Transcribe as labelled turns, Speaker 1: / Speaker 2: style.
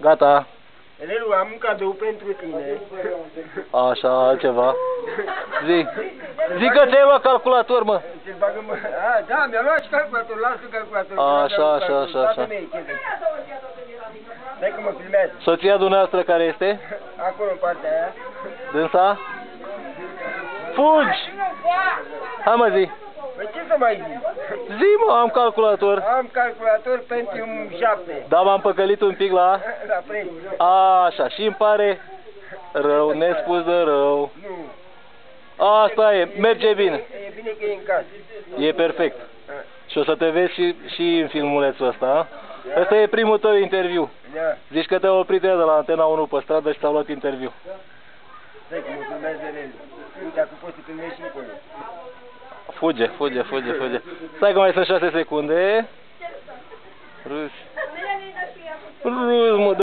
Speaker 1: Gata.
Speaker 2: Relu, am un cadou pentru tine.
Speaker 1: Așa, altceva. Zi. Zi că ți-ai luat calculator, mă.
Speaker 2: Ce-l bagă, mă? A, da, mi-a luat și calculator, lasă calculatorul.
Speaker 1: Așa.
Speaker 2: Dai că mă filmează.
Speaker 1: Soția dumneavoastră care este?
Speaker 2: Acolo, în partea aia.
Speaker 1: Dânsa? Fugi! Hai mă, zi.
Speaker 2: Păi ce să mai zic?
Speaker 1: Zi, mă, am calculator.
Speaker 2: Am calculator Pentium 7.
Speaker 1: Da, m-am păcălit un pic la...
Speaker 2: La preț.
Speaker 1: Așa, și îmi pare rău, nespus de rău.
Speaker 2: Nu.
Speaker 1: Asta e, merge bine.
Speaker 2: E bine că e în casă.
Speaker 1: E perfect. Și o să te vezi și în filmulețul ăsta, a? Ăsta e primul tău interviu.
Speaker 2: Da.
Speaker 1: Zici că te-a oprit ea de la Antena 1 pe stradă și ți-a luat interviu.
Speaker 2: Stai că mă filmează Relu. Uite, acum poți să filmezi și Nicolu.
Speaker 1: Fuge. Stai că mai sunt 6 secunde. Râs, mă.